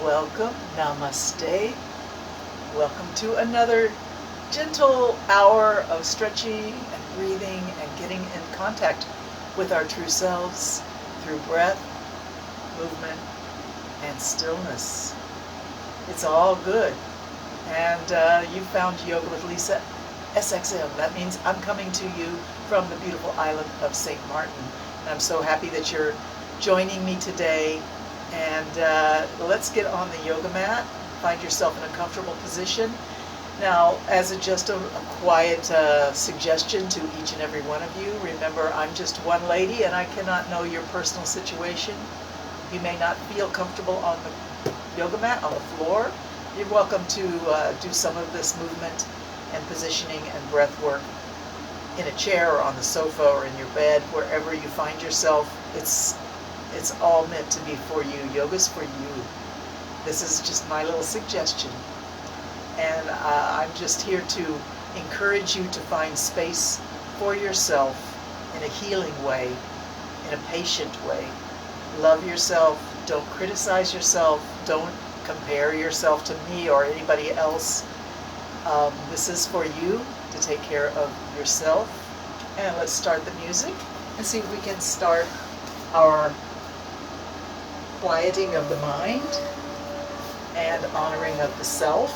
Welcome, namaste. Welcome to another gentle hour of stretching and breathing and getting in contact with our true selves through breath, movement, and stillness. It's all good. And you found Yoga with Lisa SXM. That means I'm coming to you from the beautiful island of St. Martin. And I'm so happy that you're joining me today. And let's get on the yoga mat. Find yourself in a comfortable position. Now, as just a quiet suggestion to each and every one of you, remember I'm just one lady and I cannot know your personal situation. You may not feel comfortable on the yoga mat, on the floor. You're welcome to do some of this movement and positioning and breath work in a chair or on the sofa or in your bed, wherever you find yourself. It's all meant to be for you. Yoga's for you. This is just my little suggestion. And I'm just here to encourage you to find space for yourself in a healing way, in a patient way. Love yourself. Don't criticize yourself. Don't compare yourself to me or anybody else. This is for you to take care of yourself. And let's start the music and see if we can start our quieting of the mind and honoring of the self.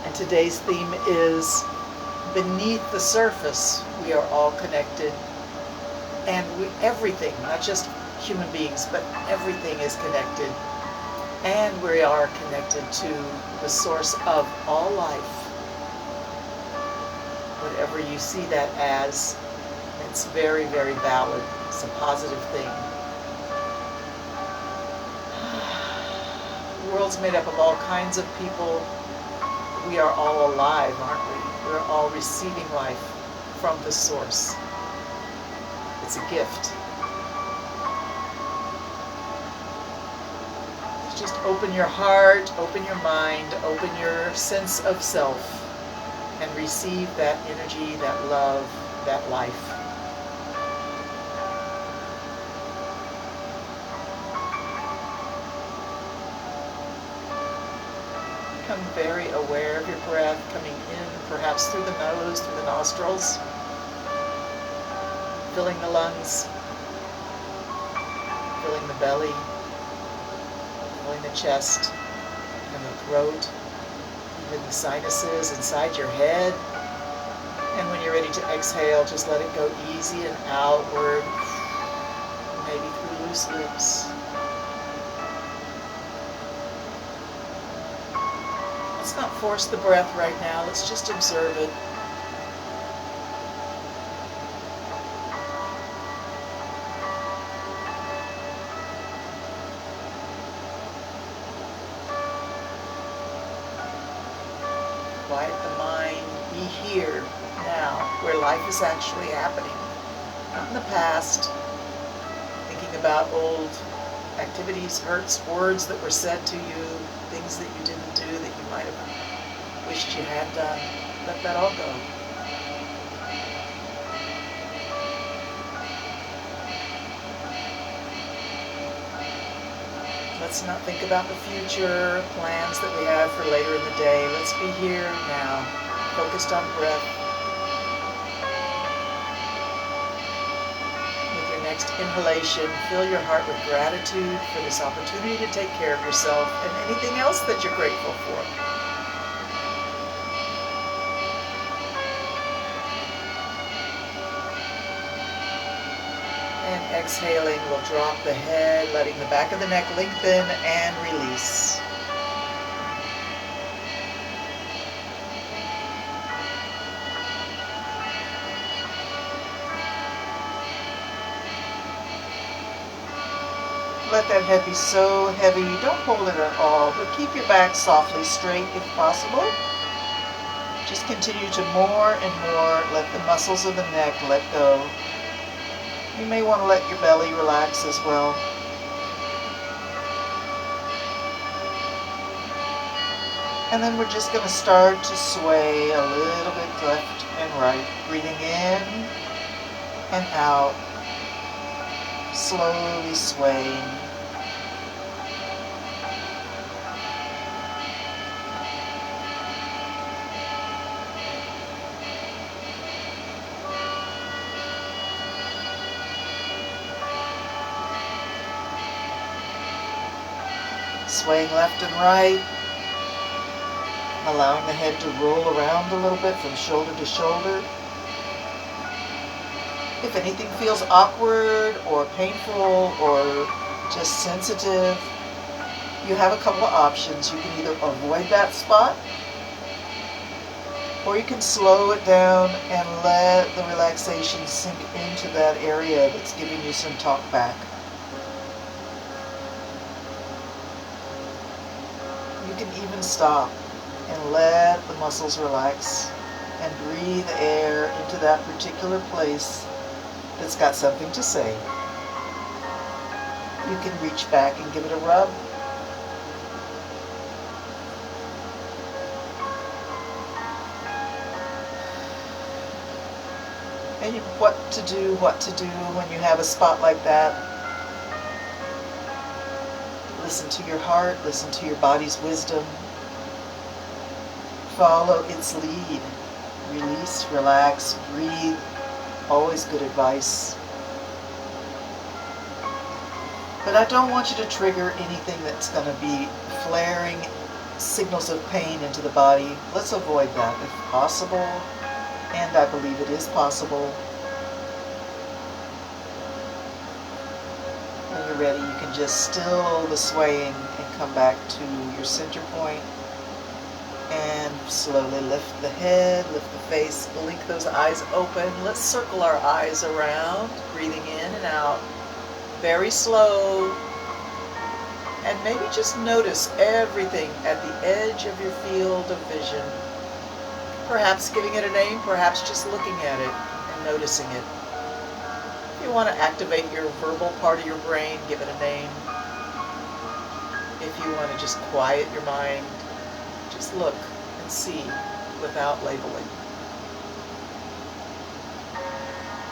And today's theme is beneath the surface. We are all connected, and everything, not just human beings, but everything is connected, and we are connected to the source of all life. Whatever you see that as, it's very, very valid. It's a positive thing. The world's made up of all kinds of people. We are all alive, aren't we? We're all receiving life from the source. It's a gift. Just open your heart, open your mind, open your sense of self, and receive that energy, that love, that life. Become very aware of your breath coming in, perhaps through the nose, through the nostrils, filling the lungs, filling the belly, filling the chest and the throat, even the sinuses inside your head. And when you're ready to exhale, just let it go easy and outward, maybe through loose lips. Let's not force the breath right now. Let's just observe it. Quiet the mind. Be here, now, where life is actually happening. Not in the past, thinking about old activities, hurts, words that were said to you, things that you didn't do that you might have wished you had done. Let that all go. Let's not think about the future plans that we have for later in the day. Let's be here now, focused on breath. With your next inhalation, fill your heart with gratitude for this opportunity to take care of yourself and anything else that you're grateful for. And exhaling, we'll drop the head, letting the back of the neck lengthen and release. Let that head be so heavy, don't hold it at all, but keep your back softly straight if possible. Just continue to more and more let the muscles of the neck let go. You may want to let your belly relax as well. And then we're just going to start to sway a little bit left and right, breathing in and out, slowly swaying. swaying left and right, allowing the head to roll around a little bit from shoulder to shoulder. If anything feels awkward or painful or just sensitive, you have a couple of options. You can either avoid that spot, or you can slow it down and let the relaxation sink into that area that's giving you some talk back. You can even stop and let the muscles relax and breathe air into that particular place that's got something to say. You can reach back and give it a rub. And what to do when you have a spot like that. Listen to your heart, listen to your body's wisdom. Follow its lead. Release, relax, breathe. Always good advice. But I don't want you to trigger anything that's going to be flaring signals of pain into the body. Let's avoid that if possible. And I believe it is possible. When you're ready, you can just still the swaying and come back to your center point. And slowly lift the head, lift the face, blink those eyes open. Let's circle our eyes around, breathing in and out. Very slow. And maybe just notice everything at the edge of your field of vision. Perhaps giving it a name, perhaps just looking at it and noticing it. If you want to activate your verbal part of your brain, give it a name. If you want to just quiet your mind, just look and see without labeling.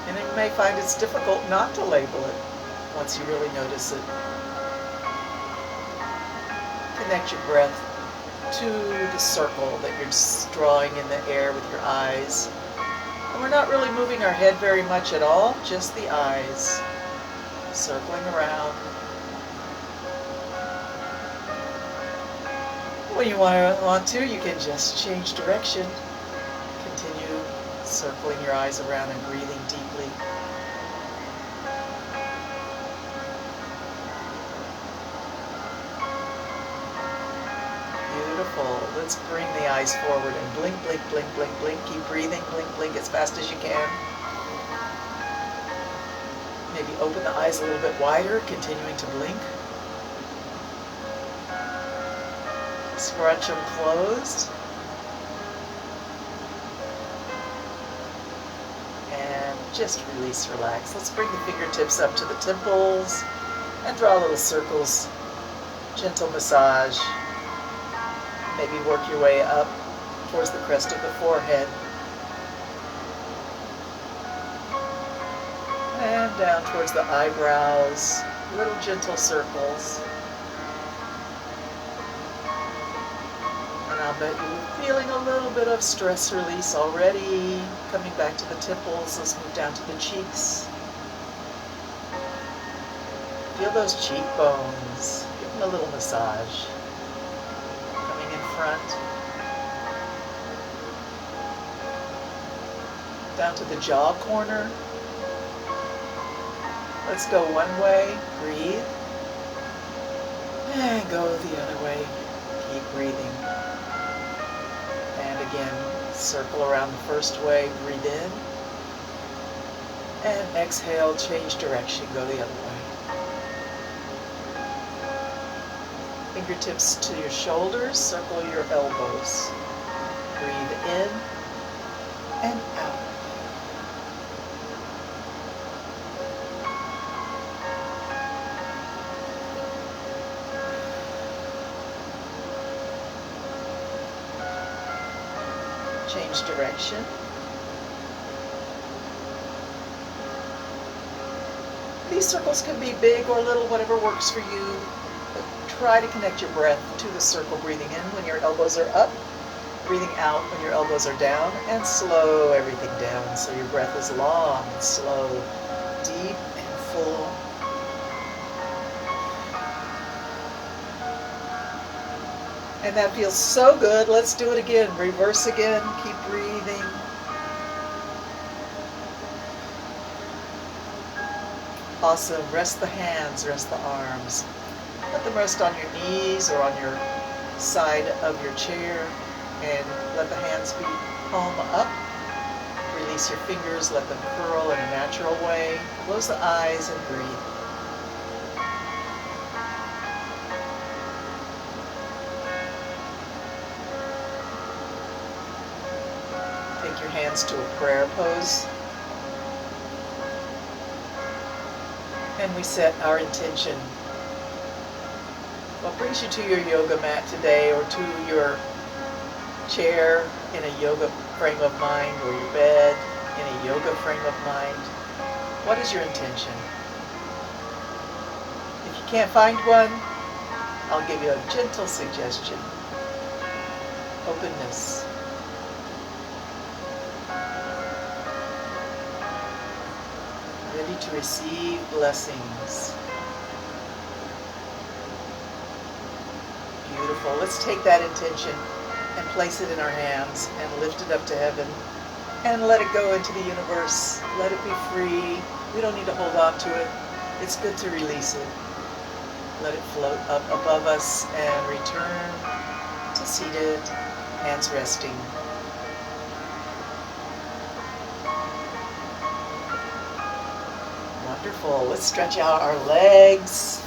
And you may find it's difficult not to label it once you really notice it. Connect your breath to the circle that you're drawing in the air with your eyes. And we're not really moving our head very much at all, just the eyes circling around. When you want to, you can just change direction. Continue circling your eyes around and breathing deeply. Beautiful. Let's bring the eyes forward and blink, blink, blink, blink, blink. Keep breathing, blink, blink as fast as you can. Maybe open the eyes a little bit wider, continuing to blink. Scrunch them closed. And just release, relax. Let's bring the fingertips up to the temples and draw little circles. Gentle massage. Maybe work your way up towards the crest of the forehead. And down towards the eyebrows. Little gentle circles. And I'll bet you're feeling a little bit of stress release already. Coming back to the temples, let's move down to the cheeks. Feel those cheekbones. Give them a little massage. Coming in front. Down to the jaw corner. Let's go one way. Breathe. And go the other way. Keep breathing. And again, circle around the first way, breathe in. And exhale, change direction, go the other way. Fingertips to your shoulders, circle your elbows. Breathe in and out. Change direction. These circles can be big or little, whatever works for you. But try to connect your breath to the circle, breathing in when your elbows are up, breathing out when your elbows are down, and slow everything down so your breath is long and slow, deep and full. And that feels so good. Let's do it again. Reverse again. Keep breathing. Awesome. Rest the hands, rest the arms. Let them rest on your knees or on your side of your chair. And let the hands be palm up. Release your fingers. Let them curl in a natural way. Close the eyes and breathe. Take your hands to a prayer pose. And we set our intention. What brings you to your yoga mat today, or to your chair in a yoga frame of mind, or your bed in a yoga frame of mind? What is your intention? If you can't find one, I'll give you a gentle suggestion. Openness. Ready to receive blessings. Beautiful. Let's take that intention and place it in our hands and lift it up to heaven and let it go into the universe. Let it be free. We don't need to hold on to it. It's good to release it. Let it float up above us and return to seated, hands resting. Wonderful. Let's stretch out our legs.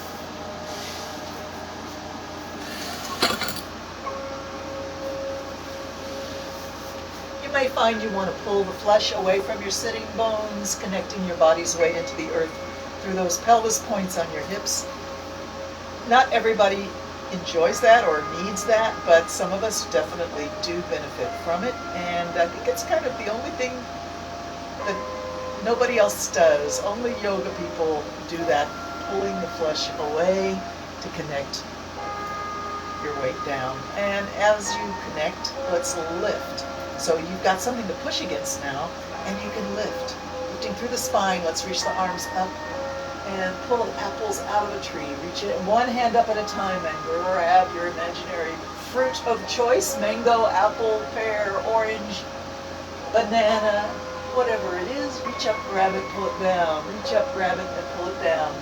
You may find you want to pull the flesh away from your sitting bones, connecting your body's weight into the earth through those pelvis points on your hips. Not everybody enjoys that or needs that, but some of us definitely do benefit from it. And I think it's kind of the only thing that nobody else does. Only yoga people do that, pulling the flesh away to connect your weight down. And as you connect, let's lift. So you've got something to push against now, and you can lift. Lifting through the spine, let's reach the arms up and pull apples out of a tree. Reach it one hand up at a time and grab your imaginary fruit of choice: mango, apple, pear, orange, banana, whatever it is. Reach up, grab it, pull it down. Reach up, grab it, and pull it down.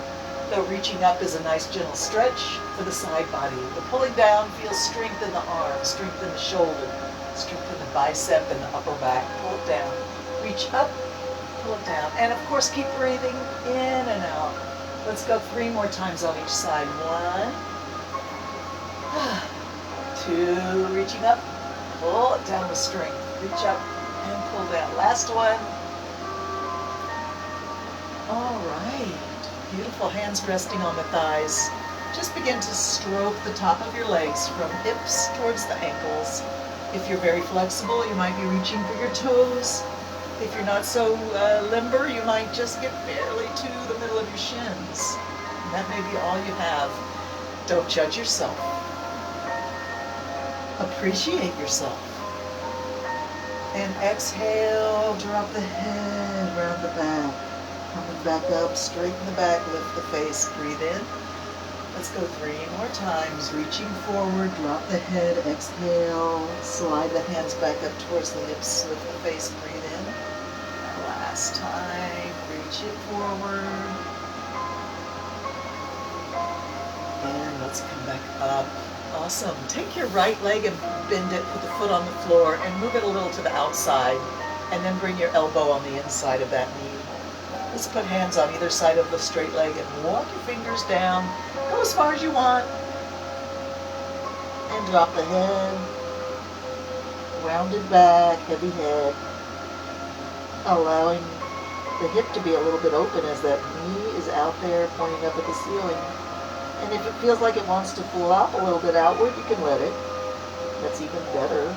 The reaching up is a nice gentle stretch for the side body. The pulling down feels strength in the arm, strength in the shoulder, strength in the bicep and the upper back. Pull it down. Reach up, pull it down. And of course, keep breathing in and out. Let's go 3 more times on each side. 1, 2, reaching up, pull it down with strength. Reach up and pull down. Last one. All right. Beautiful. Hands resting on the thighs. Just begin to stroke the top of your legs from hips towards the ankles. If you're very flexible, you might be reaching for your toes. If you're not so limber, you might just get barely to the middle of your shins. And that may be all you have. Don't judge yourself. Appreciate yourself. And exhale, drop the head, round the back. Coming back up, straighten the back, lift the face, breathe in. Let's go 3 more times. Reaching forward, drop the head, exhale, slide the hands back up towards the hips, lift the face, breathe in. Last time, reach it forward. And let's come back up. Awesome. Take your right leg and bend it, put the foot on the floor, and move it a little to the outside. And then bring your elbow on the inside of that knee. Let's put hands on either side of the straight leg and walk your fingers down. Go as far as you want. And drop the head. Rounded back, heavy head. Allowing the hip to be a little bit open as that knee is out there pointing up at the ceiling. And if it feels like it wants to flop a little bit outward, you can let it. That's even better.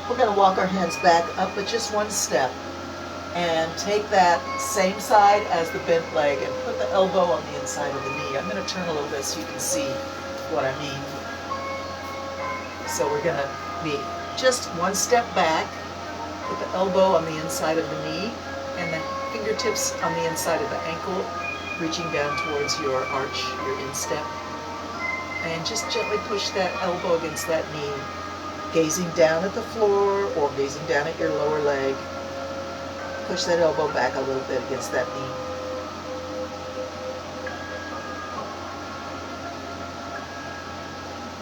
We're going to walk our hands back up with just one step. And take that same side as the bent leg and put the elbow on the inside of the knee. I'm going to turn a little bit so you can see what I mean. So we're going to be just one step back, put the elbow on the inside of the knee, and the fingertips on the inside of the ankle. reaching down towards your arch, your instep. And just gently push that elbow against that knee, gazing down at the floor or gazing down at your lower leg. Push that elbow back a little bit against that knee.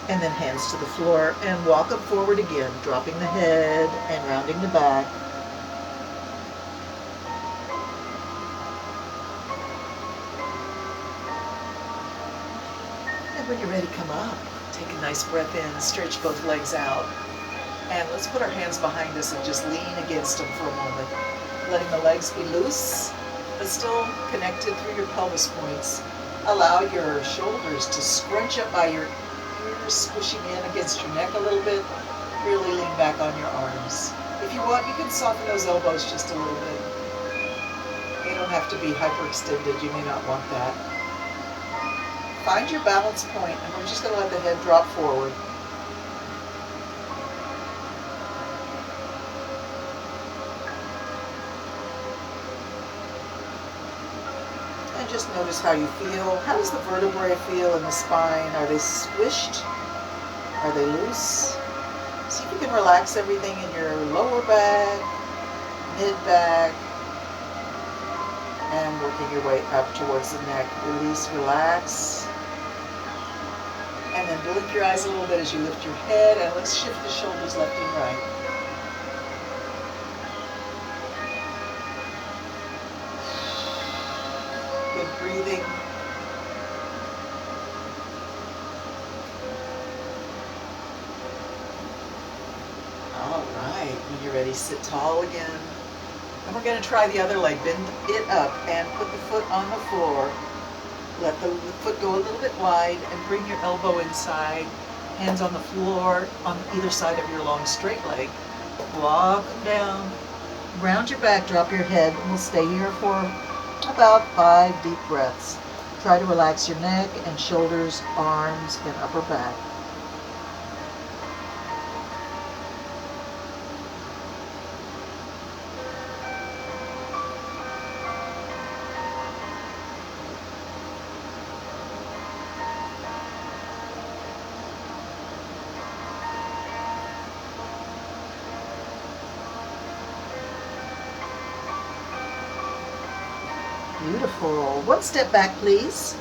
And then hands to the floor and walk up forward again, dropping the head and rounding the back. And when you're ready, come up. Take a nice breath in, stretch both legs out. And let's put our hands behind us and just lean against them for a moment. Letting the legs be loose, but still connected through your pelvis points. Allow your shoulders to scrunch up by your ears, squishing in against your neck a little bit. Really lean back on your arms. If you want, you can soften those elbows just a little bit. They don't have to be hyperextended. You may not want that. Find your balance point, and we're just going to let the head drop forward. And just notice how you feel. How does the vertebrae feel in the spine? Are they squished? Are they loose? See if you can relax everything in your lower back, mid-back, and working your way up towards the neck. Release, relax. And then blink your eyes a little bit as you lift your head, and let's shift the shoulders left and right. Good breathing. All right, when you're ready, sit tall again. And we're going to try the other leg. Bend it up and put the foot on the floor. Let the foot go a little bit wide and bring your elbow inside. Hands on the floor on either side of your long straight leg. Walk them down. Round your back, drop your head, and we'll stay here for about 5 deep breaths. Try to relax your neck and shoulders, arms, and upper back. Beautiful. One step back, please.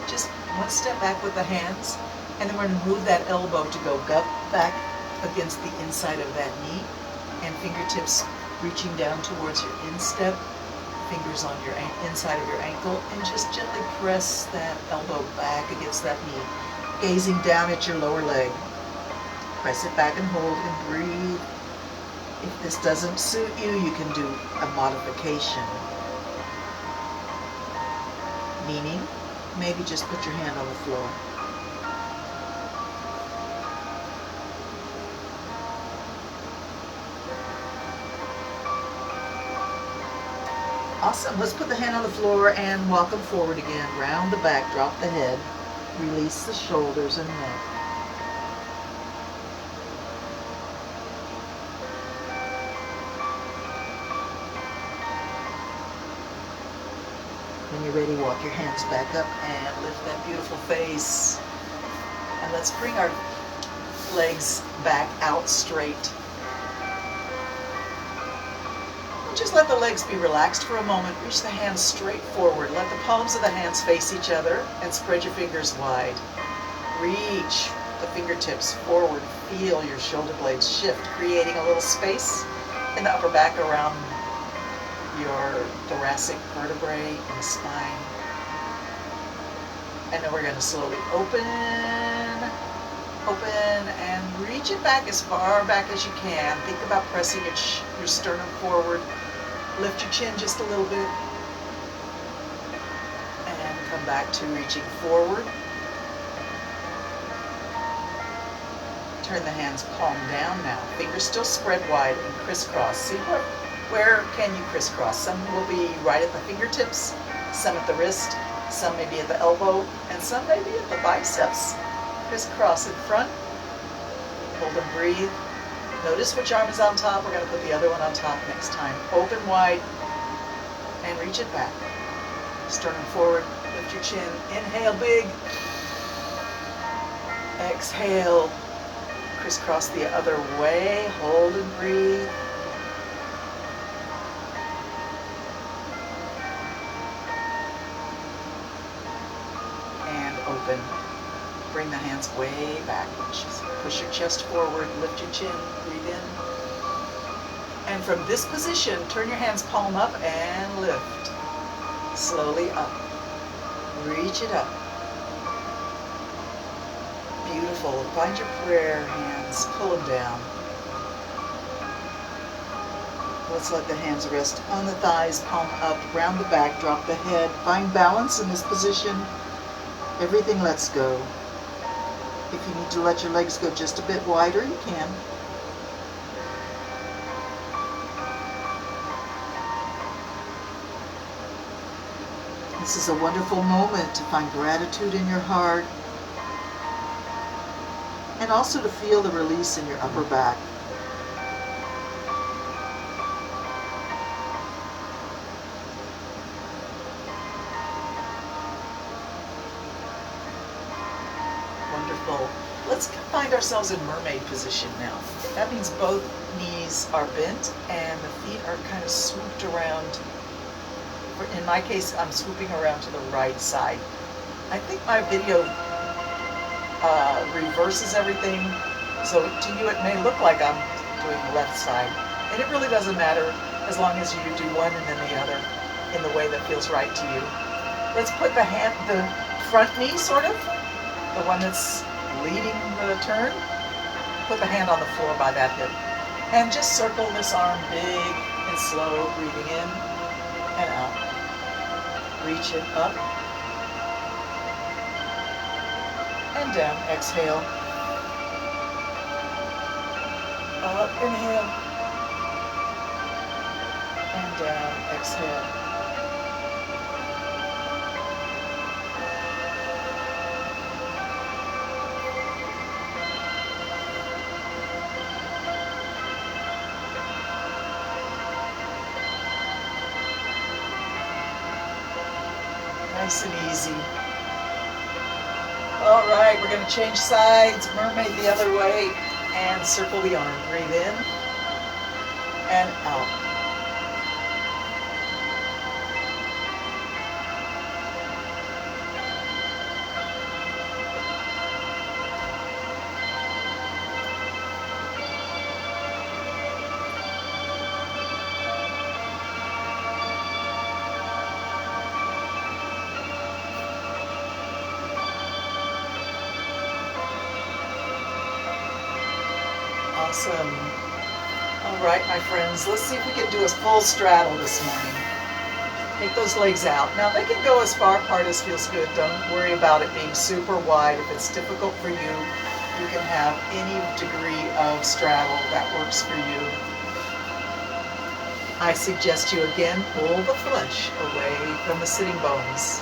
Just one step back with the hands. And then we're going to move that elbow to go back against the inside of that knee. And fingertips reaching down towards your instep. Fingers on your inside of your ankle. And just gently press that elbow back against that knee. Gazing down at your lower leg. Press it back and hold and breathe. If this doesn't suit you, you can do a modification. Meaning, maybe just put your hand on the floor. Awesome. Let's put the hand on the floor and walk them forward again. Round the back, drop the head, release the shoulders and neck. When you're ready, walk your hands back up and lift that beautiful face. And let's bring our legs back out straight. And just let the legs be relaxed for a moment. Reach the hands straight forward. Let the palms of the hands face each other and spread your fingers wide. Reach the fingertips forward. Feel your shoulder blades shift, creating a little space in the upper back around your thoracic vertebrae and the spine. And then we're going to slowly open, and reach it back as far back as you can. Think about pressing your sternum forward. Lift your chin just a little bit. And come back to reaching forward. Turn the hands palm down now. Fingers still spread wide and crisscross. See where can you crisscross? Some will be right at the fingertips, some at the wrist, some may be at the elbow, and some may be at the biceps. Crisscross in front. Hold and breathe. Notice which arm is on top. We're going to put the other one on top next time. Open wide and reach it back. Sternum forward. Lift your chin. Inhale big. Exhale. Crisscross the other way. Hold and breathe. And open. Bring the hands way back. Push your chest forward. Lift your chin. Breathe in. And from this position, turn your hands palm up and lift. Slowly up. Reach it up. Beautiful. Find your prayer hands. Pull them down. Let's let the hands rest on the thighs, palm up, round the back, drop the head. Find balance in this position. Everything lets go. If you need to let your legs go just a bit wider, you can. This is a wonderful moment to find gratitude in your heart and also to feel the release in your upper back. Wonderful. Let's find ourselves in mermaid position now. That means both knees are bent and the feet are kind of swooped around. In my case, I'm swooping around to the right side. I think my video reverses everything, so to you it may look like I'm doing the left side. And it really doesn't matter as long as you do one and then the other in the way that feels right to you. Let's put the front knee sort of, the one that's leading the turn, put the hand on the floor by that hip. And just circle this arm big and slow, breathing in and out. Reach it up and down. Exhale. Up, inhale. And down, exhale. Nice and easy. All right, we're going to change sides, mermaid the other way, and circle the arm. Breathe in and out. Awesome. All right, my friends, let's see if we can do a full straddle this morning. Take those legs out. Now, they can go as far apart as feels good. Don't worry about it being super wide. If it's difficult for you, you can have any degree of straddle that works for you. I suggest you again pull the flesh away from the sitting bones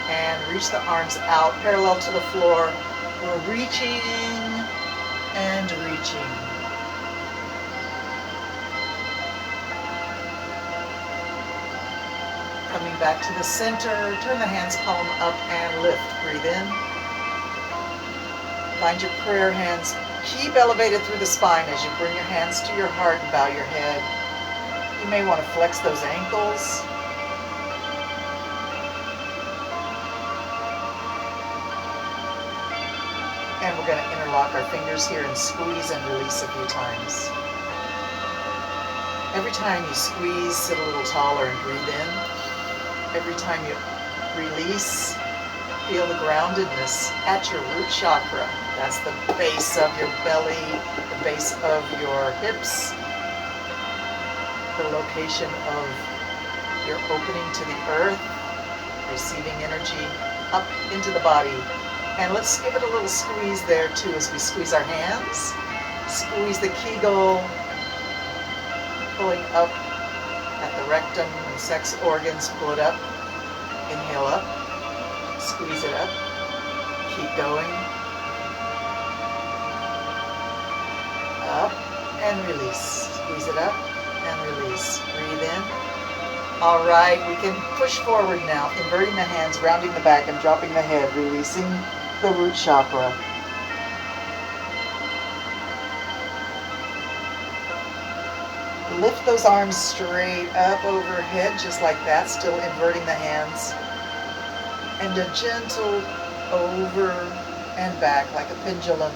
and reach the arms out parallel to the floor. We're reaching and reaching. Coming back to the center, turn the hands palm up and lift. Breathe in. Find your prayer hands. Keep elevated through the spine as you bring your hands to your heart and bow your head. You may want to flex those ankles. And we're going to interlock our fingers here and squeeze and release a few times. Every time you squeeze, sit a little taller and breathe in. Every time you release, feel the groundedness at your root chakra. That's the base of your belly, the base of your hips, the location of your opening to the earth, receiving energy up into the body. And let's give it a little squeeze there too as we squeeze our hands. Squeeze the Kegel, pulling up at the rectum and sex organs. Pull it up. Inhale up. Squeeze it up. Keep going. Up and release. Squeeze it up and release. Breathe in All right, we can push forward now, inverting the hands, rounding the back, and dropping the head, releasing the root chakra. Lift those arms straight up overhead, just like that, still inverting the hands. And a gentle over and back, like a pendulum.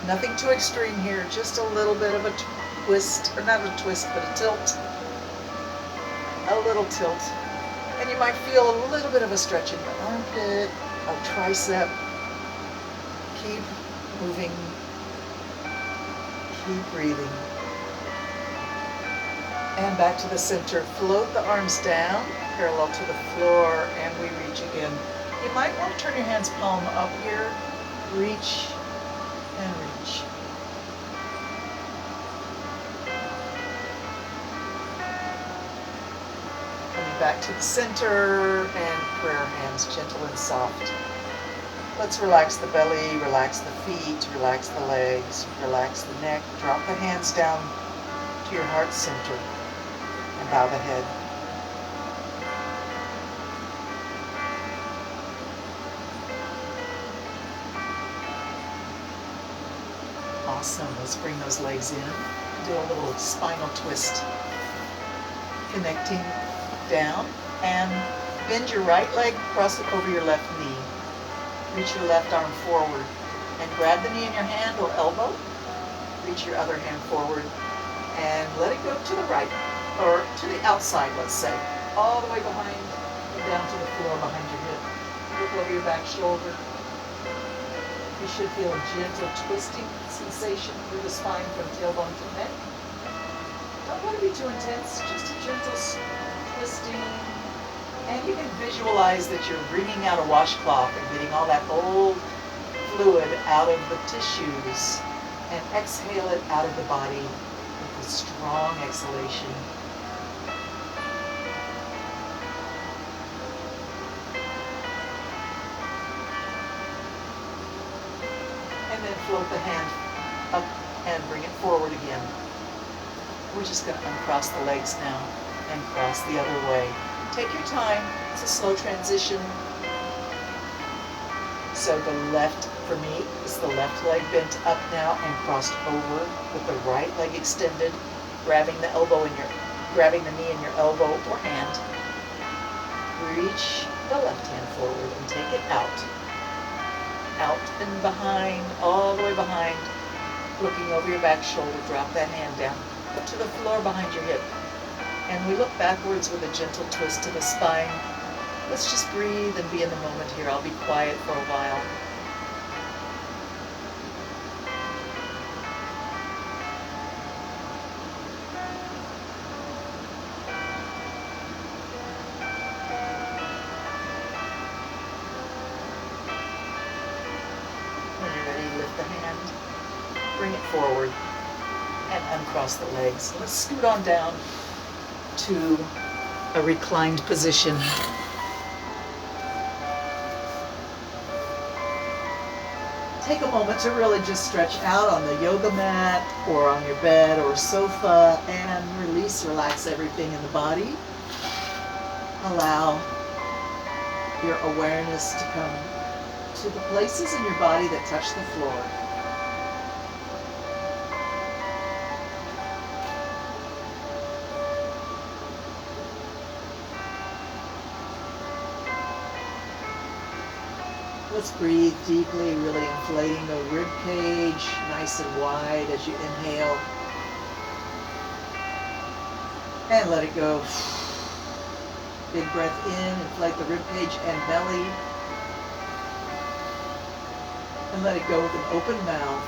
Nothing too extreme here, just a little bit of a twist, or not a twist, but a tilt. A little tilt. And you might feel a little bit of a stretch in your armpit, or tricep. Keep moving. Keep breathing. And back to the center. Float the arms down, parallel to the floor, and we reach again. You might want to turn your hands palm up here. Reach and reach. Coming back to the center, and prayer hands, gentle and soft. Let's relax the belly, relax the feet, relax the legs, relax the neck. Drop the hands down to your heart center. And bow the head. Awesome. Let's bring those legs in. Do a little spinal twist. Connecting down. And bend your right leg, cross it over your left knee. Reach your left arm forward. And grab the knee in your hand or elbow. Reach your other hand forward. And let it go to the right. Or to the outside, let's say, all the way behind and down to the floor behind your hip. Look over your back shoulder. You should feel a gentle twisting sensation through the spine from tailbone to neck. Don't want to be too intense, just a gentle twisting. And you can visualize that you're wringing out a washcloth and getting all that old fluid out of the tissues, and exhale it out of the body with a strong exhalation. And then float the hand up and bring it forward again. We're just going to uncross the legs now and cross the other way. Take your time. It's a slow transition. So the left, for me, is the left leg bent up now and crossed over with the right leg extended, grabbing the knee in your elbow or hand. Reach the left hand forward and take it out. Out and behind, all the way behind, looking over your back shoulder. Drop that hand down to the floor behind your hip. And we look backwards with a gentle twist to the spine. Let's just breathe and be in the moment here. I'll be quiet for a while. When you're ready, lift the hand, bring it forward, and uncross the legs. Let's scoot on down to a reclined position. Take a moment to really just stretch out on the yoga mat or on your bed or sofa and release, relax everything in the body. Allow your awareness to come to the places in your body that touch the floor. Let's breathe deeply, really inflating the rib cage, nice and wide as you inhale. And let it go. Big breath in, inflate the rib cage and belly. And let it go with an open mouth.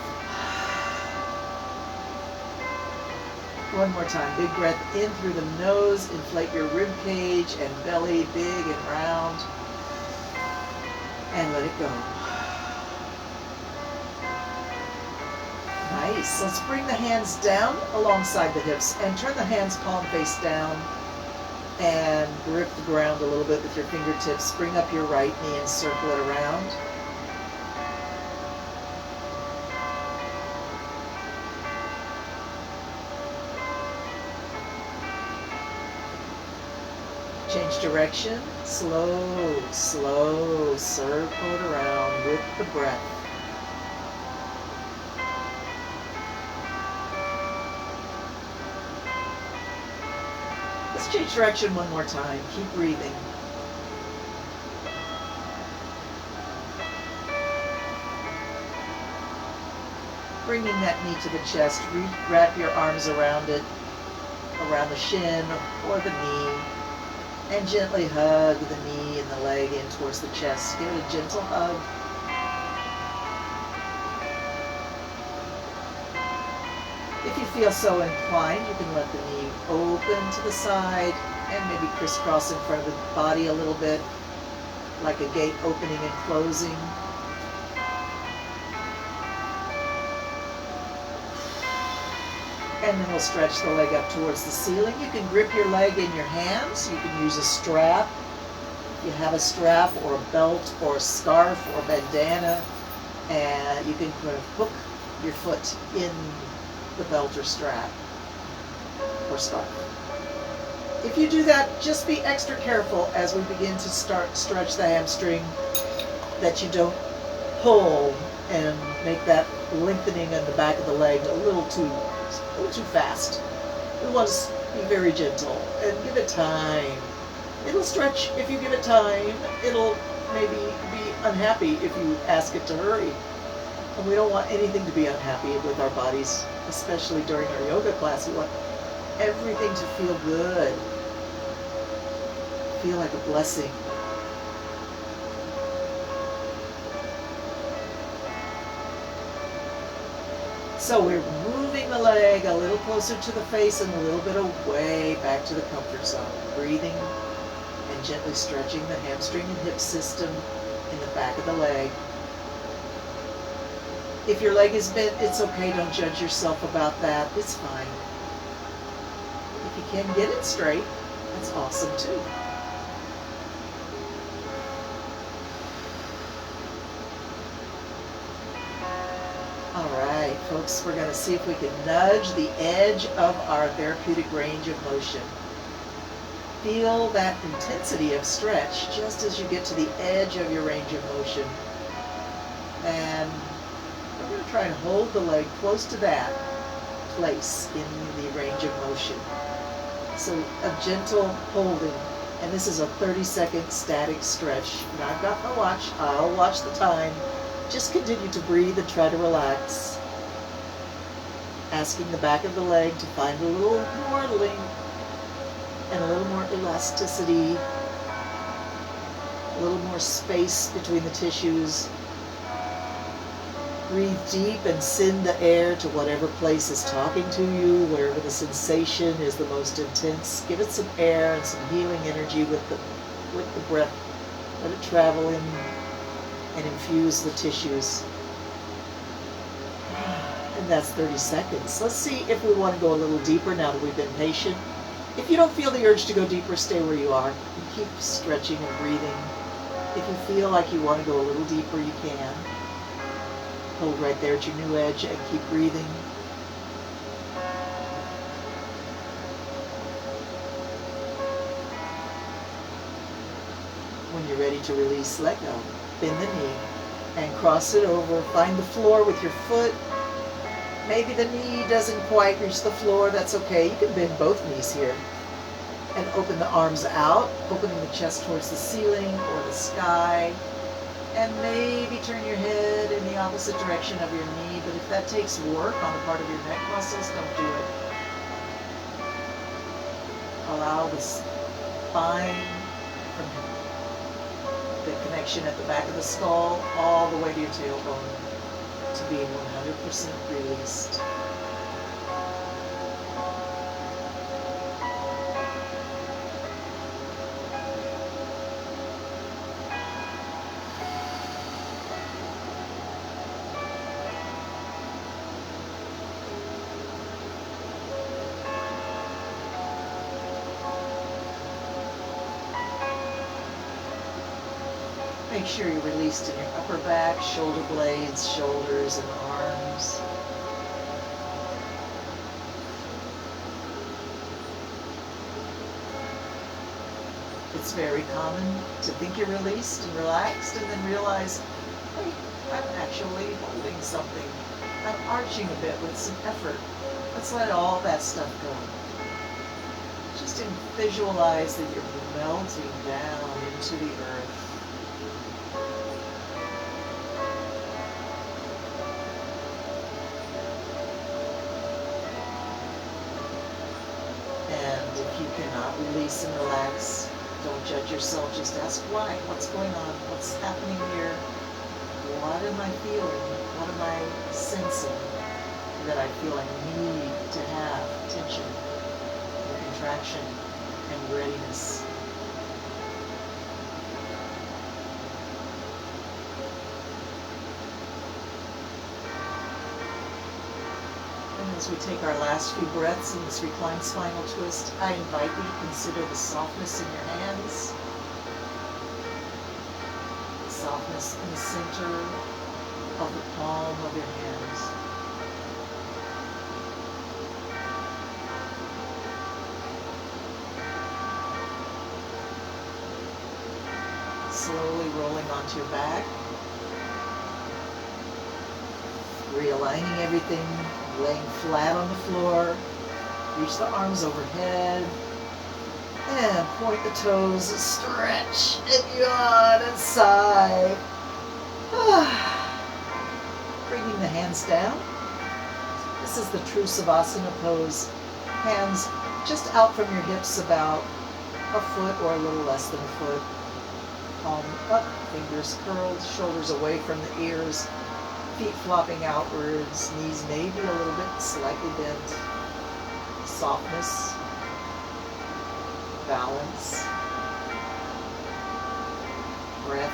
One more time. Big breath in through the nose, inflate your rib cage and belly, big and round. And let it go. Nice. Let's bring the hands down alongside the hips and turn the hands palm face down and grip the ground a little bit with your fingertips. Bring up your right knee and circle it around. Change direction, slow, slow, circle it around with the breath. Let's change direction one more time. Keep breathing. Bringing that knee to the chest, wrap your arms around it, around the shin or the knee, and gently hug the knee and the leg in towards the chest. Give it a gentle hug. If you feel so inclined, you can let the knee open to the side and maybe crisscross in front of the body a little bit, like a gate opening and closing. And then we'll stretch the leg up towards the ceiling. You can grip your leg in your hands. You can use a strap. If you have a strap or a belt or a scarf or a bandana, and you can kind of hook your foot in the belt or strap or scarf. If you do that, just be extra careful as we begin to stretch the hamstring that you don't pull and make that lengthening in the back of the leg a little too fast. We want to be very gentle and give it time. It'll stretch if you give it time. It'll maybe be unhappy if you ask it to hurry. And we don't want anything to be unhappy with our bodies, especially during our yoga class. We want everything to feel good, feel like a blessing. So we're moving the leg a little closer to the face and a little bit away back to the comfort zone. Breathing and gently stretching the hamstring and hip system in the back of the leg. If your leg is bent, it's okay. Don't judge yourself about that. It's fine. If you can get it straight, that's awesome too. Alright, folks, we're going to see if we can nudge the edge of our therapeutic range of motion. Feel that intensity of stretch just as you get to the edge of your range of motion. And we're going to try and hold the leg close to that place in the range of motion. So a gentle holding, and this is a 30-second static stretch. Now I've got my watch, I'll watch the time. Just continue to breathe and try to relax. Asking the back of the leg to find a little more length and a little more elasticity, a little more space between the tissues. Breathe deep and send the air to whatever place is talking to you, wherever the sensation is the most intense. Give it some air and some healing energy with the breath. Let it travel in and infuse the tissues. And that's 30 seconds. Let's see if we want to go a little deeper now that we've been patient. If you don't feel the urge to go deeper, stay where you are. And keep stretching and breathing. If you feel like you want to go a little deeper, you can. Hold right there at your new edge and keep breathing. When you're ready to release, let go. Bend the knee and cross it over. Find the floor with your foot. Maybe the knee doesn't quite reach the floor. That's okay. You can bend both knees here. And open the arms out, opening the chest towards the ceiling or the sky. And maybe turn your head in the opposite direction of your knee. But if that takes work on the part of your neck muscles, don't do it. Allow the spine from the connection at the back of the skull all the way to your tailbone to being 100% released. Make sure you're released in your upper back, shoulder blades, shoulders, and arms. It's very common to think you're released and relaxed and then realize, hey, I'm actually holding something. I'm arching a bit with some effort. Let's let all that stuff go. Just visualize that you're melting down into the earth. And if you cannot release and relax, don't judge yourself. Just ask why. What's going on? What's happening here? What am I feeling? What am I sensing that I feel I need to have? Tension, or contraction, and readiness. And as we take our last few breaths in this reclined spinal twist, I invite you to consider the softness in your hands, the softness in the center of the palm of your hands. Slowly rolling onto your back, realigning everything, laying flat on the floor, reach the arms overhead, and point the toes, stretch, and yawn, and sigh. Bringing the hands down. This is the true Savasana pose. Hands just out from your hips about a foot or a little less than a foot. Palm up, fingers curled, shoulders away from the ears, feet flopping outwards, knees maybe a little bit slightly bent. Softness, balance, breath,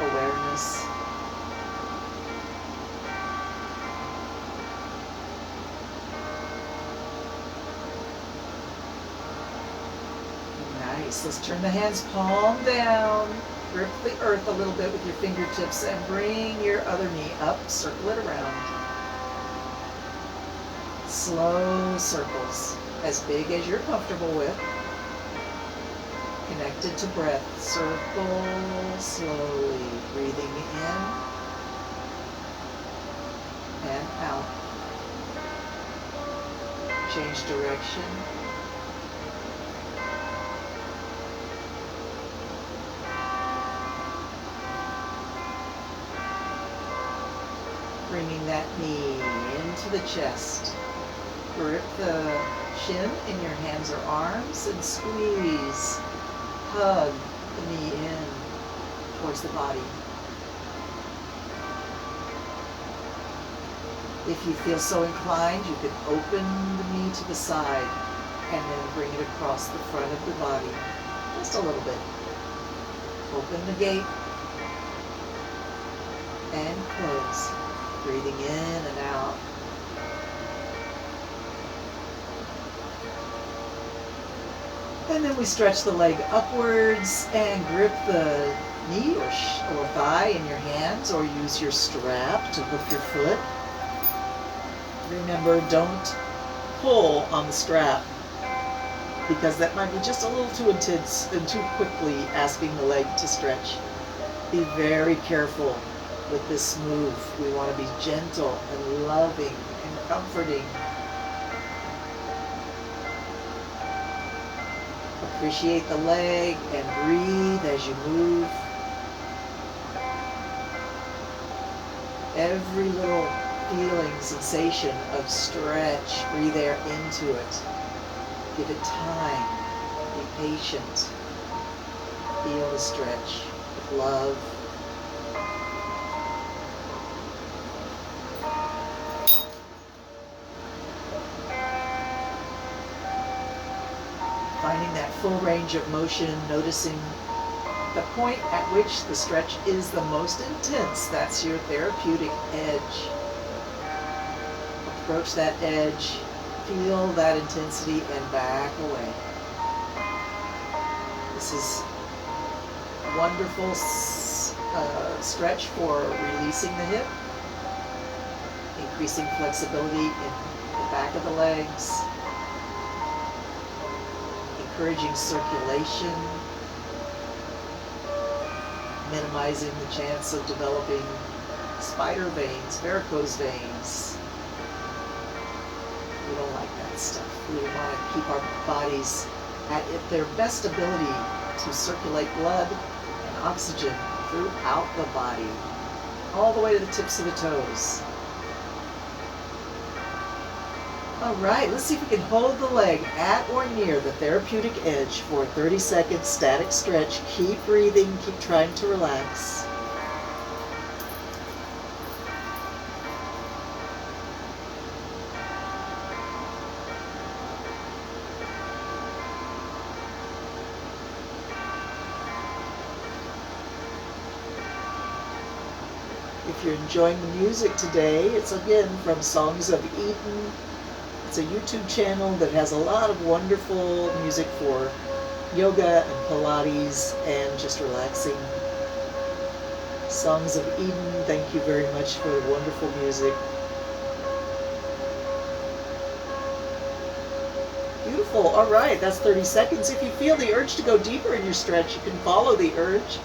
awareness. Nice. Let's turn the hands palm down. Grip the earth a little bit with your fingertips and bring your other knee up. Circle it around. Slow circles, as big as you're comfortable with. Connected to breath. Circle slowly. Breathing in and out. Change direction. Bringing that knee into the chest. Grip the chin in your hands or arms and squeeze. Hug the knee in towards the body. If you feel so inclined, you can open the knee to the side and then bring it across the front of the body. Just a little bit. Open the gate and close. Breathing in and out. And then we stretch the leg upwards and grip the knee or thigh in your hands, or use your strap to lift your foot. Remember, don't pull on the strap, because that might be just a little too intense and too quickly asking the leg to stretch. Be very careful with this move. We want to be gentle and loving and comforting. Appreciate the leg and breathe as you move. Every little feeling, sensation of stretch, breathe air into it. Give it time. Be patient. Feel the stretch with love. Finding that full range of motion, noticing the point at which the stretch is the most intense. That's your therapeutic edge. Approach that edge, feel that intensity, and back away. This is a wonderful stretch for releasing the hip, increasing flexibility in the back of the legs, encouraging circulation, minimizing the chance of developing spider veins, varicose veins. We don't like that stuff. We want to keep our bodies at their best ability to circulate blood and oxygen throughout the body, all the way to the tips of the toes. All right, let's see if we can hold the leg at or near the therapeutic edge for a 30-second static stretch. Keep breathing, keep trying to relax. If you're enjoying the music today, it's again from Songs of Eden. It's a YouTube channel that has a lot of wonderful music for yoga and Pilates and just relaxing. Songs of Eden, thank you very much for the wonderful music. Beautiful. All right, that's 30 seconds. If you feel the urge to go deeper in your stretch, you can follow the urge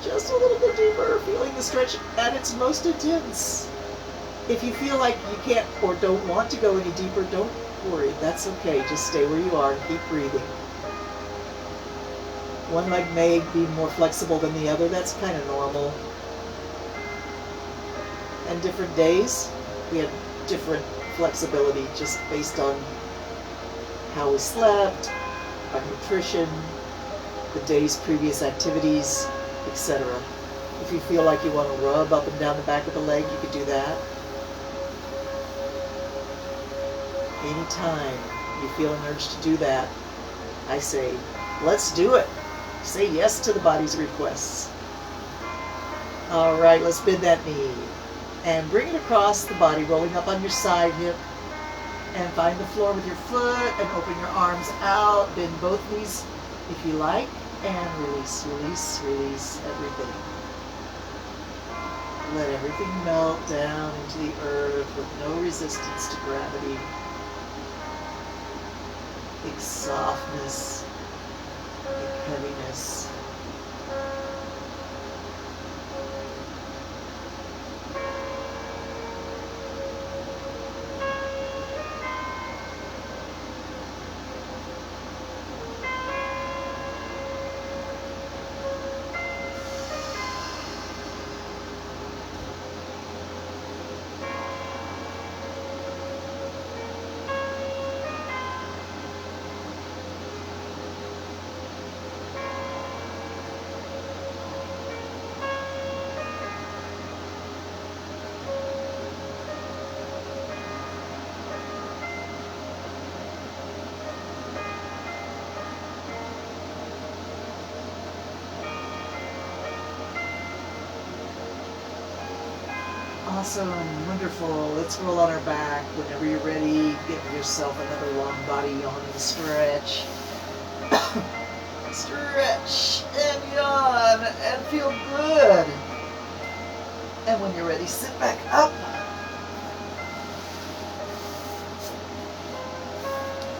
just a little bit deeper, feeling the stretch at its most intense. If you feel like you can't or don't want to go any deeper, don't worry. That's okay. Just stay where you are and keep breathing. One leg may be more flexible than the other. That's kind of normal. And different days, we have different flexibility just based on how we slept, our nutrition, the day's previous activities, etc. If you feel like you want to rub up and down the back of the leg, you could do that. Anytime you feel an urge to do that, I say, let's do it. Say yes to the body's requests. All right, let's bend that knee and bring it across the body, rolling up on your side hip, and find the floor with your foot and open your arms out. Bend both knees if you like, and release, release, release everything. Let everything melt down into the earth with no resistance to gravity. Big softness, big heaviness. Awesome, wonderful. Let's roll on our back. Whenever you're ready, give yourself another long body yawning stretch. Stretch and yawn and feel good. And when you're ready, sit back up.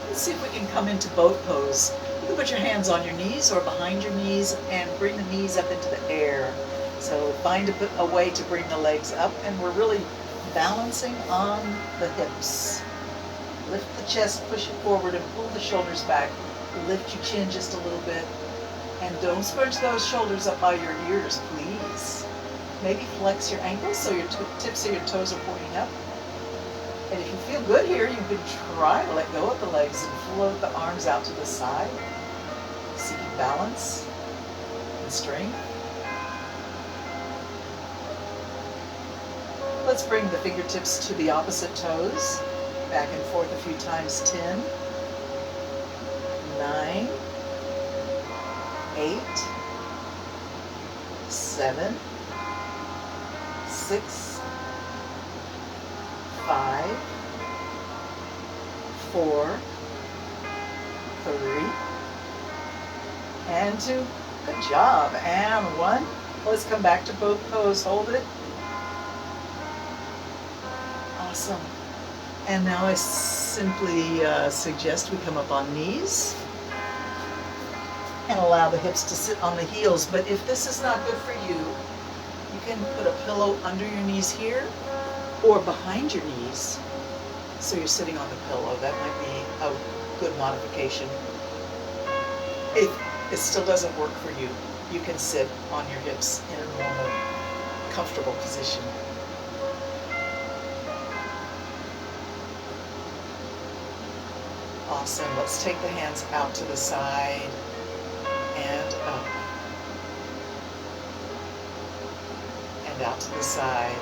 Let's see if we can come into boat pose. You can put your hands on your knees or behind your knees and bring the knees up into the air. So find a way to bring the legs up, and we're really balancing on the hips. Lift the chest, push it forward, and pull the shoulders back. Lift your chin just a little bit, and don't scrunch those shoulders up by your ears, please. Maybe flex your ankles so your tips of your toes are pointing up. And if you feel good here, you can try to let go of the legs and float the arms out to the side, seeking balance and strength. Let's bring the fingertips to the opposite toes, back and forth a few times. 10, 9, 8, 7, 6, 5, 4, 3, and 2. Good job. And 1. Let's come back to both pose. Hold it. Awesome. And now I simply suggest we come up on knees and allow the hips to sit on the heels. But if this is not good for you, you can put a pillow under your knees here or behind your knees so you're sitting on the pillow. That might be a good modification. If it still doesn't work for you, you can sit on your hips in a normal, comfortable position. Awesome. Let's take the hands out to the side and up. And out to the side.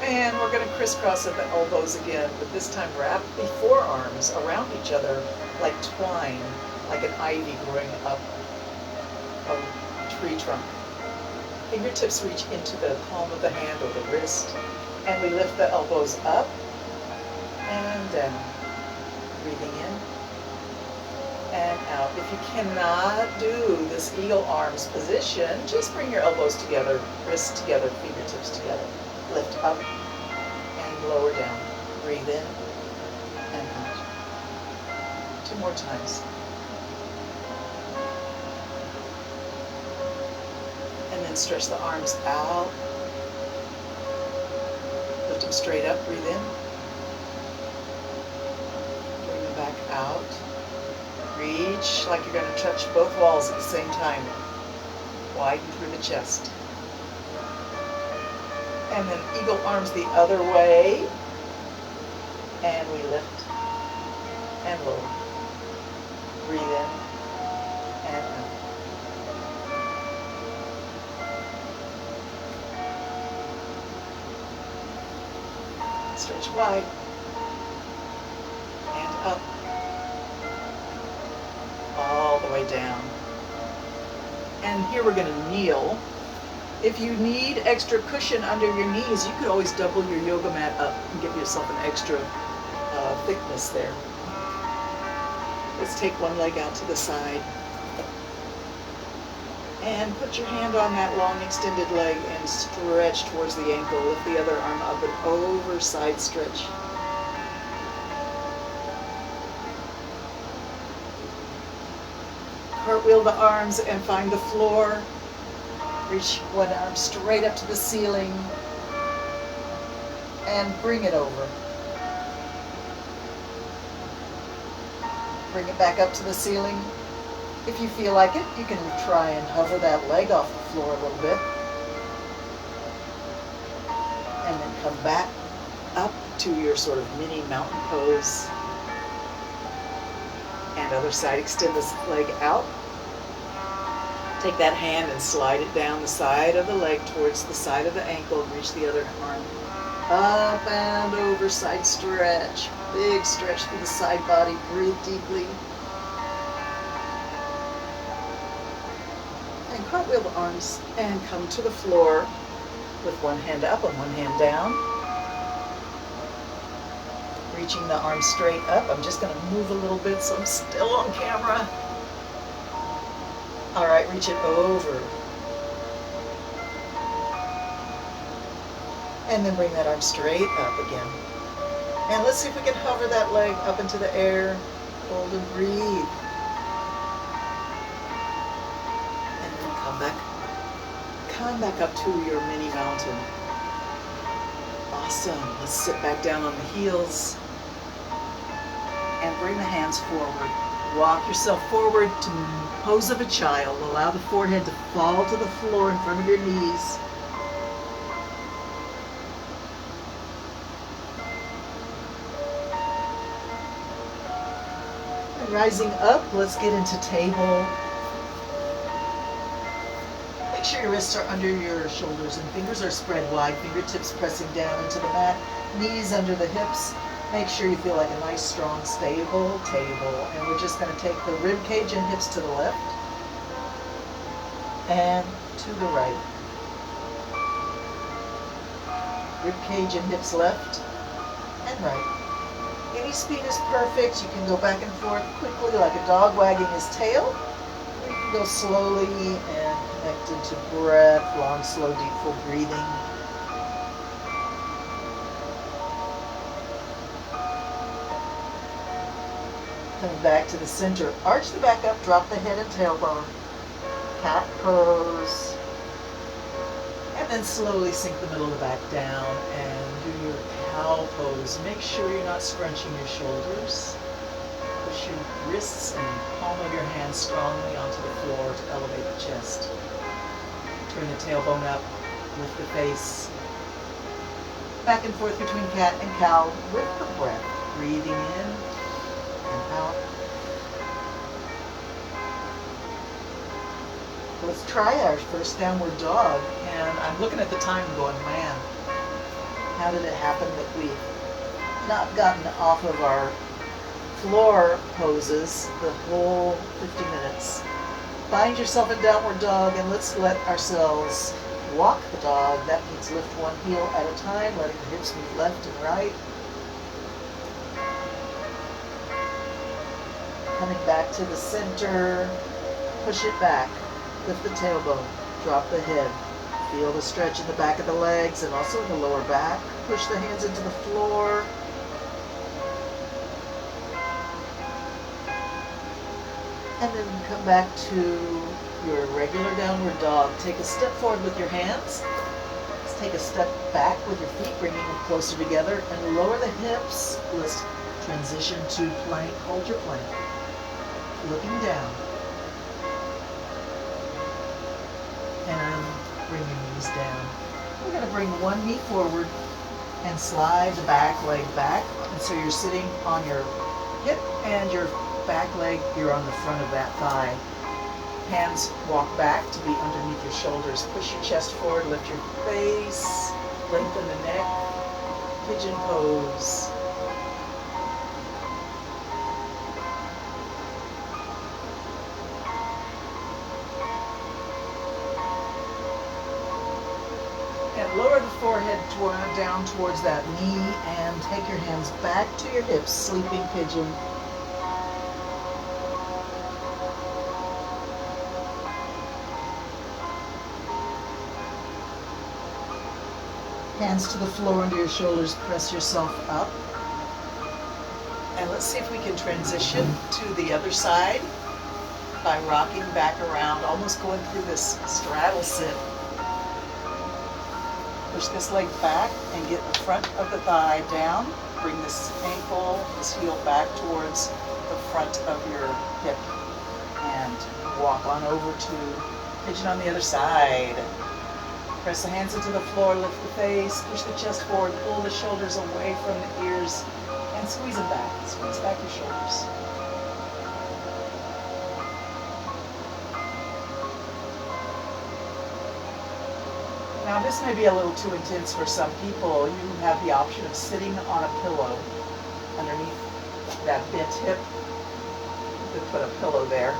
And we're going to crisscross at the elbows again, but this time wrap the forearms around each other like twine, like an ivy growing up a tree trunk. Fingertips reach into the palm of the hand or the wrist, and we lift the elbows up and down. Breathing in and out. If you cannot do this eagle arms position, just bring your elbows together, wrists together, fingertips together. Lift up and lower down. Breathe in and out. 2 more times. And then stretch the arms out. Lift them straight up. Breathe in. Back out. Reach like you're going to touch both walls at the same time. Widen through the chest. And then eagle arms the other way. And we lift and lower. Breathe in and out. Stretch wide. And up. All the way down. And here we're going to kneel. If you need extra cushion under your knees, you could always double your yoga mat up and give yourself an extra thickness there. Let's take one leg out to the side. And put your hand on that long extended leg and stretch towards the ankle. Lift the other arm up and over, side stretch. Cartwheel the arms and find the floor. Reach one arm straight up to the ceiling and bring it over. Bring it back up to the ceiling. If you feel like it, you can try and hover that leg off the floor a little bit. And then come back up to your sort of mini mountain pose. And other side, extend this leg out. Take that hand and slide it down the side of the leg towards the side of the ankle and reach the other arm. Up and over, side stretch. Big stretch through the side body. Breathe deeply. And cartwheel the arms and come to the floor with one hand up and one hand down. Reaching the arms straight up. I'm just going to move a little bit so I'm still on camera. All right, reach it over. And then bring that arm straight up again. And let's see if we can hover that leg up into the air. Hold and breathe. And then come back up to your mini mountain. Awesome. Let's sit back down on the heels and bring the hands forward. Walk yourself forward to pose of a child. Allow the forehead to fall to the floor in front of your knees. And rising up, let's get into table. Make sure your wrists are under your shoulders and fingers are spread wide, fingertips pressing down into the mat, knees under the hips. Make sure you feel like a nice, strong, stable table. And we're just going to take the rib cage and hips to the left and to the right. Rib cage and hips left and right. Any speed is perfect. You can go back and forth quickly like a dog wagging his tail. You can go slowly and connect into breath, long, slow, deep, full breathing. Coming back to the center, arch the back up, drop the head and tailbone. Cat pose. And then slowly sink the middle of the back down and do your cow pose. Make sure you're not scrunching your shoulders. Push your wrists and palm of your hands strongly onto the floor to elevate the chest. Turn the tailbone up, lift the face. Back and forth between cat and cow with the breath. Breathing in and out. Let's try our first downward dog. And I'm looking at the time going, man, how did it happen that we've not gotten off of our floor poses the whole 50 minutes? Find yourself in downward dog and let's let ourselves walk the dog. That means lift one heel at a time, letting the hips move left and right. Coming back to the center, push it back, lift the tailbone, drop the head. Feel the stretch in the back of the legs and also in the lower back. Push the hands into the floor. And then come back to your regular downward dog. Take a step forward with your hands. Let's take a step back with your feet, bringing them closer together and lower the hips. Let's transition to plank. Hold your plank. Looking down. And bring your knees down. We're going to bring one knee forward and slide the back leg back. And so you're sitting on your hip and your back leg, you're on the front of that thigh. Hands walk back to be underneath your shoulders. Push your chest forward, lift your face, lengthen the neck, pigeon pose. And lower the forehead down towards that knee and take your hands back to your hips, sleeping pigeon. Hands to the floor under your shoulders, press yourself up. And let's see if we can transition to the other side by rocking back around, almost going through this straddle sit. Push this leg back and get the front of the thigh down. Bring this ankle, this heel back towards the front of your hip. And walk on over to pigeon on the other side. Press the hands into the floor, lift the face, push the chest forward, pull the shoulders away from the ears, and squeeze them back. Squeeze back your shoulders. Now this may be a little too intense for some people. You have the option of sitting on a pillow underneath that bent hip. You could put a pillow there,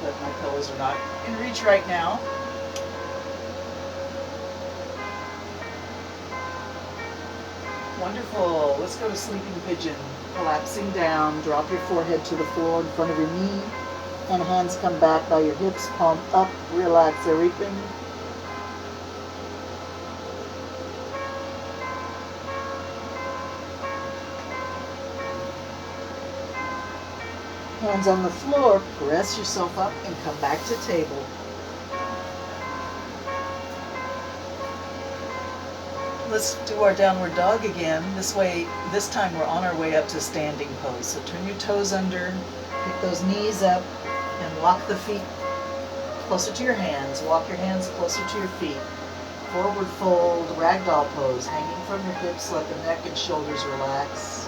but my pillows are not in reach right now. Wonderful. Let's go to sleeping pigeon. Collapsing down, drop your forehead to the floor in front of your knee, and hands come back by your hips, palm up, relax everything. Hands on the floor, press yourself up and come back to table. Let's do our downward dog again. This time we're on our way up to standing pose. So turn your toes under, pick those knees up, and walk the feet closer to your hands. Walk your hands closer to your feet. Forward fold, ragdoll pose, hanging from your hips, let the neck and shoulders relax.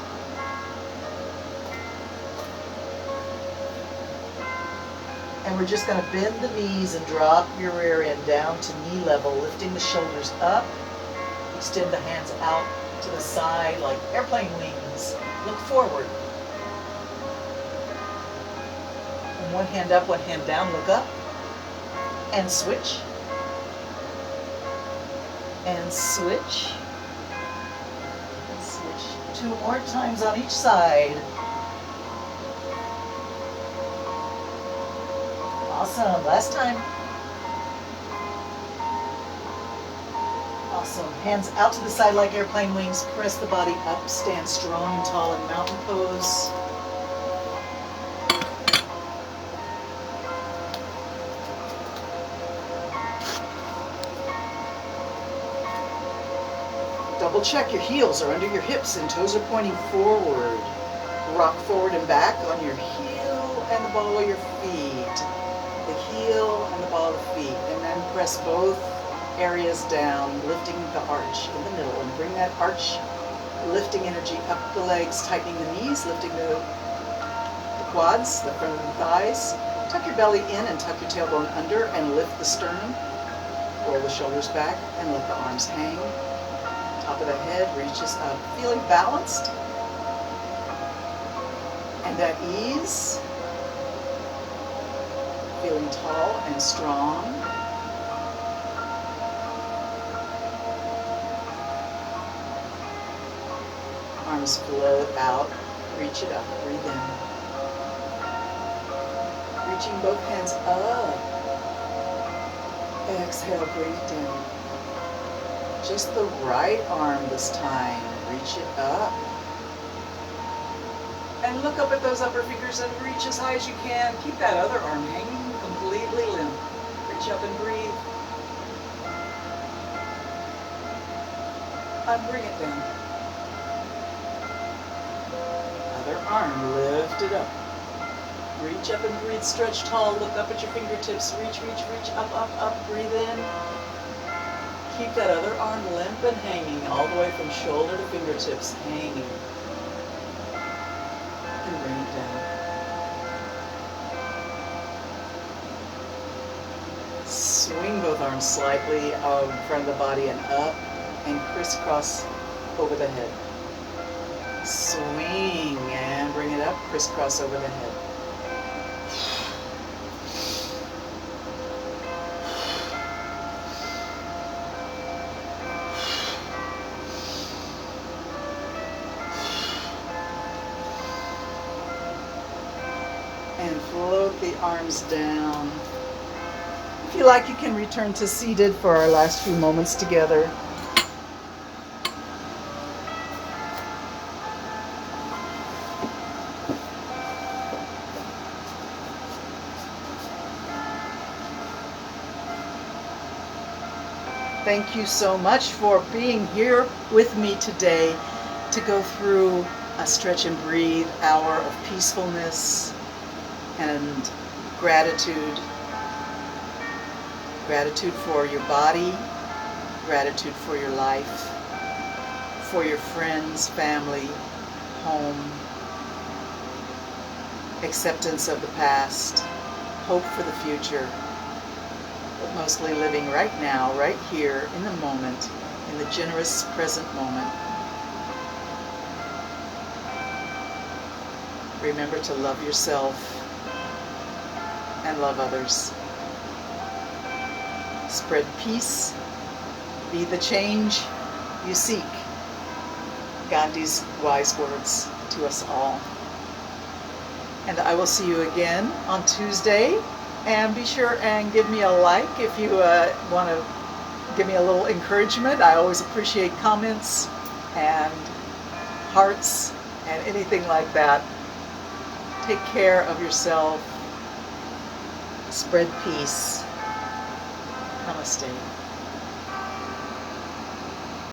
And we're just going to bend the knees and drop your rear end down to knee level, lifting the shoulders up. Extend the hands out to the side like airplane wings. Look forward. And one hand up, one hand down, look up. And switch. And switch. And switch. 2 more times on each side. Awesome. Last time. Awesome. Hands out to the side like airplane wings. Press the body up. Stand strong and tall in mountain pose. Double check your heels are under your hips and toes are pointing forward. Rock forward and back on your heel and the ball of your feet. The heel and the ball of the feet. And then press both areas down, lifting the arch in the middle. And bring that arch lifting energy up the legs, tightening the knees, lifting the quads, the front of the thighs. Tuck your belly in and tuck your tailbone under and lift the sternum. Roll the shoulders back and let the arms hang. Top of the head reaches up. Feeling balanced and at ease. Feeling tall and strong. Arms float out. Reach it up. Breathe in. Reaching both hands up. Exhale, bring it down. Just the right arm this time. Reach it up. And look up at those upper fingers and reach as high as you can. Keep that other arm hanging completely limp. Reach up and breathe. And bring it down. Other arm, lift it up. Reach up and breathe, stretch tall, look up at your fingertips, reach, up, up, breathe in. Keep that other arm limp and hanging, all the way from shoulder to fingertips, hanging. And bring it down. Swing both arms slightly out in front of the body and up, and crisscross over the head. Swing and bring it up, crisscross over the head. And float the arms down. If you like, you can return to seated for our last few moments together. Thank you so much for being here with me today to go through a stretch and breathe hour of peacefulness and gratitude. Gratitude for your body, gratitude for your life, for your friends, family, home, acceptance of the past, hope for the future, but mostly living right now, right here, in the moment, in the generous present moment. Remember to love yourself and love others. Spread peace. Be the change you seek. Gandhi's wise words to us all. And I will see you again on Tuesday. And be sure and give me a like if you want to give me a little encouragement. I always appreciate comments and hearts and anything like that. Take care of yourself. Spread peace. Namaste.